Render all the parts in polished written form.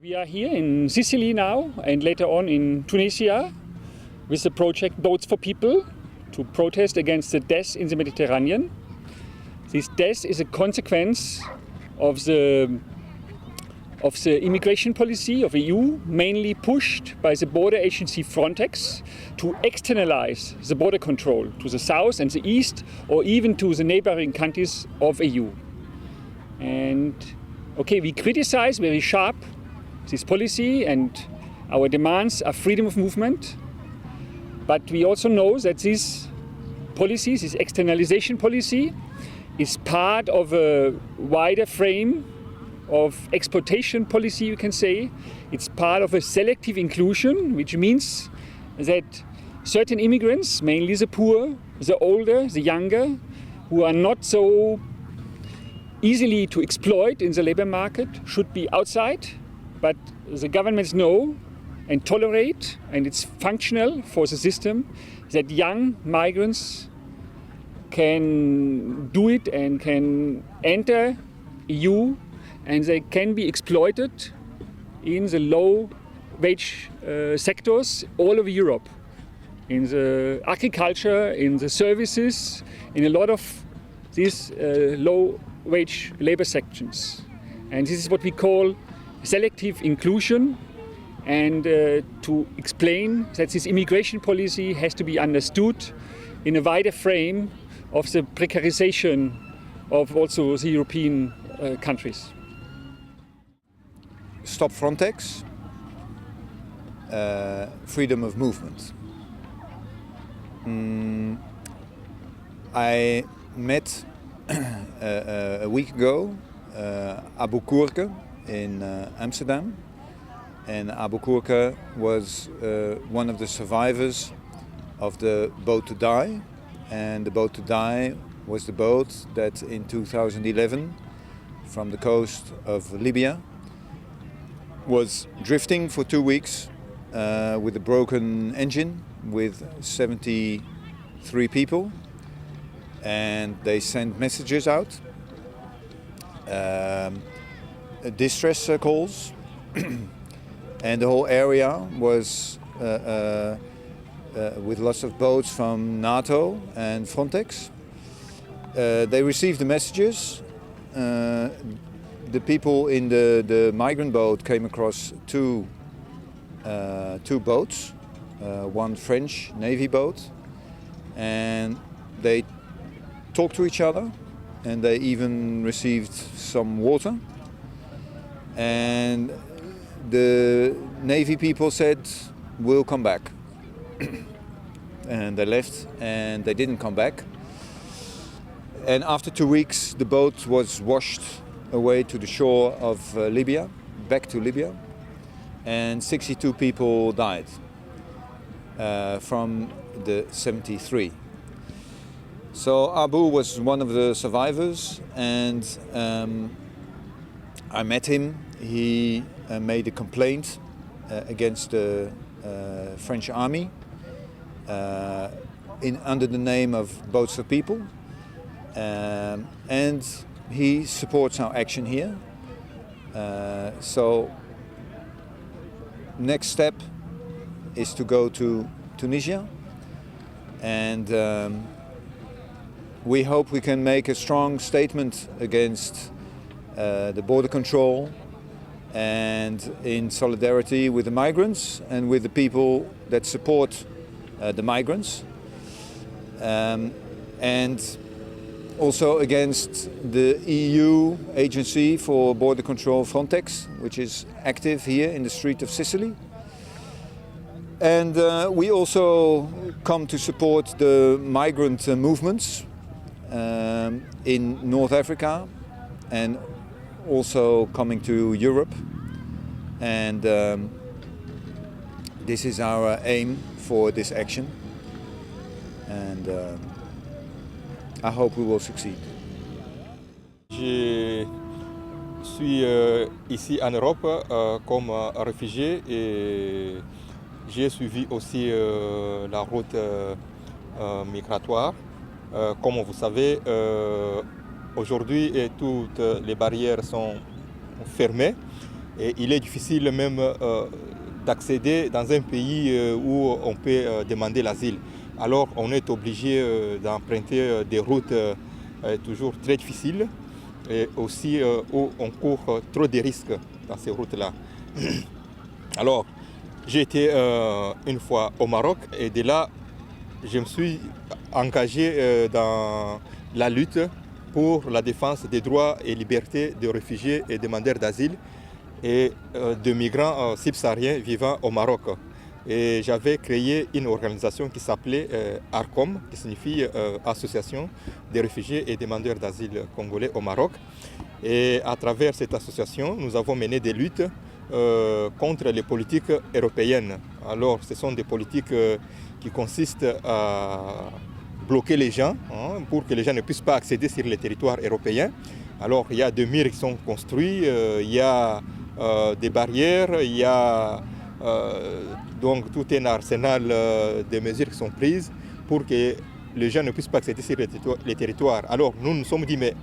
We are here in Sicily now and later on in Tunisia with the project Boats for People to protest against the death in the Mediterranean. This death is a consequence of the immigration policy of EU, mainly pushed by the border agency Frontex to externalize the border control to the south and the east, or even to the neighboring countries of EU. And we criticize very sharp this policy, and our demands are freedom of movement. But we also know that this policy, this externalization policy, is part of a wider frame of exploitation policy, you can say. It's part of a selective inclusion, which means that certain immigrants, mainly the poor, the older, the younger, who are not so easily to exploit in the labor market, should be outside. But the governments know and tolerate, and it's functional for the system, that young migrants can do it and can enter EU, and they can be exploited in the low-wage sectors all over Europe, in the agriculture, in the services, in a lot of these low-wage labor sections. And this is what we call selective inclusion, and to explain that this immigration policy has to be understood in a wider frame of the precarization of also the European countries. Stop Frontex, freedom of movement. I met a week ago Abu Kurke in Amsterdam, and Abu Kurke was one of the survivors of the boat to die, and the boat to die was the boat that in 2011 from the coast of Libya was drifting for 2 weeks with a broken engine with 73 people, and they sent messages out, distress calls, and the whole area was with lots of boats from NATO and Frontex. They received the messages. The people in the migrant boat came across two boats, one French Navy boat, and they talked to each other, and they even received some water. And the Navy people said, "We'll come back." And they left, and they didn't come back. And after 2 weeks, the boat was washed away to the shore of Libya, back to Libya, and 62 people died from the 73. So Abu was one of the survivors, and I met him. He made a complaint against the French army under the name of Boats for People, and he supports our action here. So next step is to go to Tunisia, and we hope we can make a strong statement against the border control, and in solidarity with the migrants and with the people that support the migrants, and also against the EU agency for border control, Frontex, which is active here in the street of Sicily. And we also come to support the migrant movements in North Africa, and also coming to Europe. And this is our aim for this action, and I hope we will succeed. Je suis ici en Europe comme réfugié, et j'ai suivi aussi la route migratoire. Comme vous savez, aujourd'hui toutes les barrières sont fermées, Et il est difficile même d'accéder dans un pays où on peut demander l'asile. Alors on est obligé d'emprunter des routes toujours très difficiles et aussi où on court trop de risques dans ces routes-là. Alors j'ai été une fois au Maroc et de là je me suis engagé dans la lutte pour la défense des droits et libertés des réfugiés et demandeurs d'asile et de migrants subsahariens vivant au Maroc. Et j'avais créé une organisation qui s'appelait ARCOM, qui signifie Association des réfugiés et demandeurs d'asile congolais au Maroc. Et à travers cette association, nous avons mené des luttes contre les politiques européennes. Alors, ce sont des politiques qui consistent à bloquer les gens pour que les gens ne puissent pas accéder sur les territoires européens. Alors, il y a des murs qui sont construits, il y a des barrières, il y a donc tout un arsenal de mesures qui sont prises pour que les gens ne puissent pas accéder sur les territoires. Alors nous nous sommes dit mais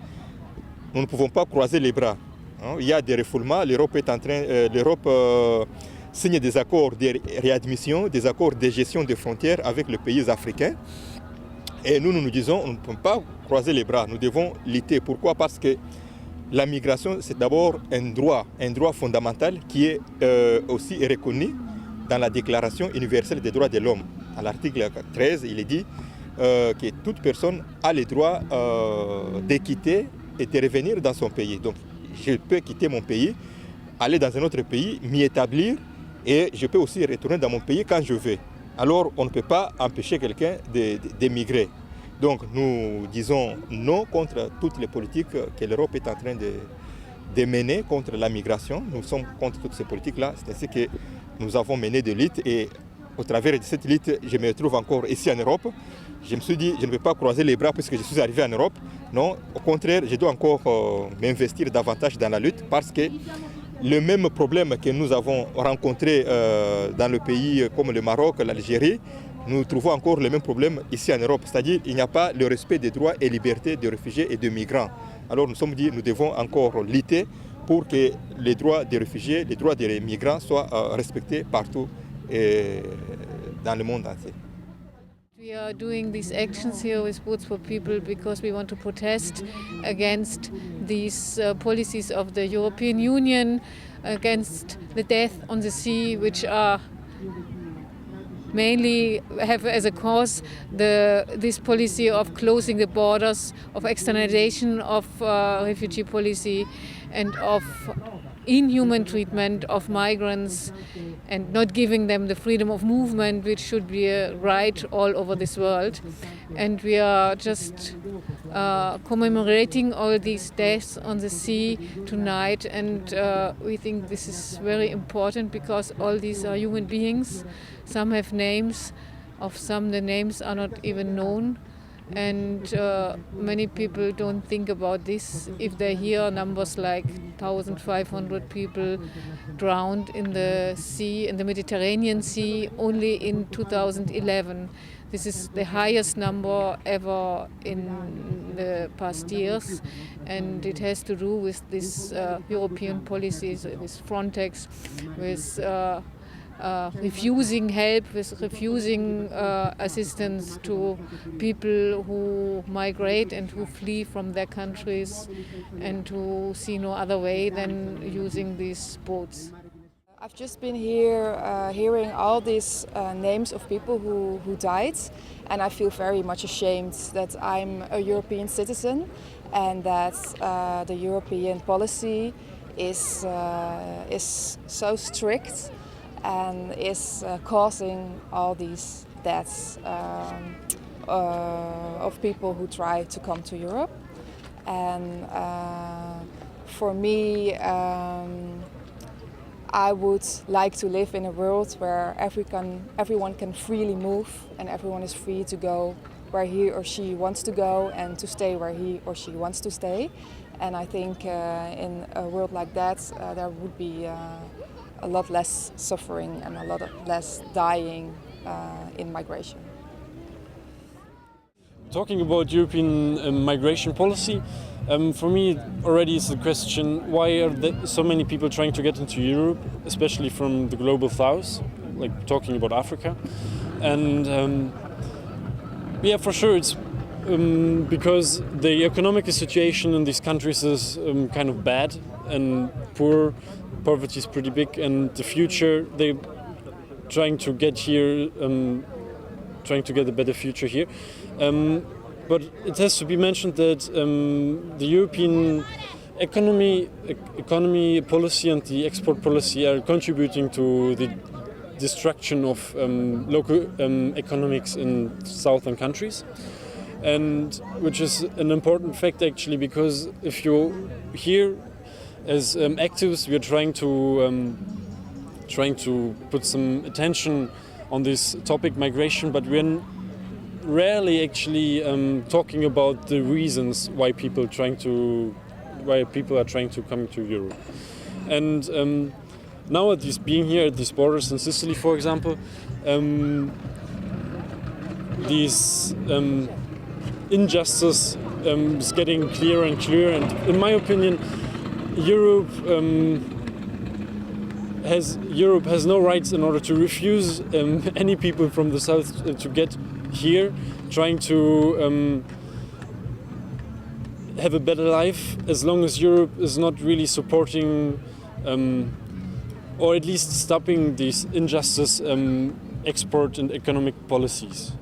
nous ne pouvons pas croiser les bras. Il y a des refoulements, l'Europe signe des accords de réadmission, des accords de gestion des frontières avec les pays africains. Et nous nous disons on ne peut pas croiser les bras, nous devons lutter. Pourquoi? Parce que la migration, c'est d'abord un droit fondamental qui est aussi reconnu dans la Déclaration universelle des droits de l'homme. À l'article 13, il est dit que toute personne a le droit de quitter et de revenir dans son pays. Donc, je peux quitter mon pays, aller dans un autre pays, m'y établir et je peux aussi retourner dans mon pays quand je veux. Alors, on ne peut pas empêcher quelqu'un d'émigrer. Donc nous disons non contre toutes les politiques que l'Europe est en train de mener contre la migration. Nous sommes contre toutes ces politiques-là. C'est ainsi que nous avons mené des luttes et au travers de cette lutte, je me retrouve encore ici en Europe. Je me suis dit, je ne peux pas croiser les bras puisque je suis arrivé en Europe. Non, au contraire, je dois encore m'investir davantage dans la lutte parce que le même problème que nous avons rencontré dans le pays comme le Maroc, l'Algérie, nous trouvons encore le même problème ici en Europe, c'est-à-dire qu'il n'y a pas le respect des droits et libertés des réfugiés et des migrants. Alors nous sommes dit nous devons encore lutter pour que les droits des réfugiés, les droits des migrants soient respectés partout dans le monde entier. We are doing these actions here with Boats for People because we want to protest against these policies of the European Union, against the death on the sea, which are mainly have as a cause this policy of closing the borders, of externalization of refugee policy and of inhuman treatment of migrants and not giving them the freedom of movement which should be a right all over this world. And we are just commemorating all these deaths on the sea tonight, and we think this is very important because all these are human beings. Some have names, of some the names are not even known, and many people don't think about this if they hear numbers like 1,500 people drowned in the sea, in the Mediterranean Sea, only in 2011. This is the highest number ever in the past years, and it has to do with these European policies, with Frontex, with refusing help, with refusing assistance to people who migrate and who flee from their countries and who see no other way than using these boats. I've just been here hearing all these names of people who died, and I feel very much ashamed that I'm a European citizen and that the European policy is so strict and is causing all these deaths of people who try to come to Europe. And for me, I would like to live in a world where everyone can freely move and everyone is free to go where he or she wants to go and to stay where he or she wants to stay. And I think in a world like that, there would be a lot less suffering and a lot less dying in migration. Talking about European migration policy, For me, already it's the question: why are there so many people trying to get into Europe, especially from the global south, like talking about Africa? And yeah, for sure, it's because the economic situation in these countries is kind of bad and poor. Poverty is pretty big, and the future they're trying to get here, trying to get a better future here. But it has to be mentioned that the European economy policy and the export policy are contributing to the destruction of local economics in southern countries, and which is an important fact actually, because if you're here as activists, we are trying to put some attention on this topic, migration, but we're rarely actually talking about the reasons why people are trying to come to Europe. And now at least being here at these borders in Sicily, for example, these injustice is getting clearer and clearer. And in my opinion, Europe has no rights in order to refuse any people from the south to get here, trying to have a better life, as long as Europe is not really supporting or at least stopping these injustice export and economic policies.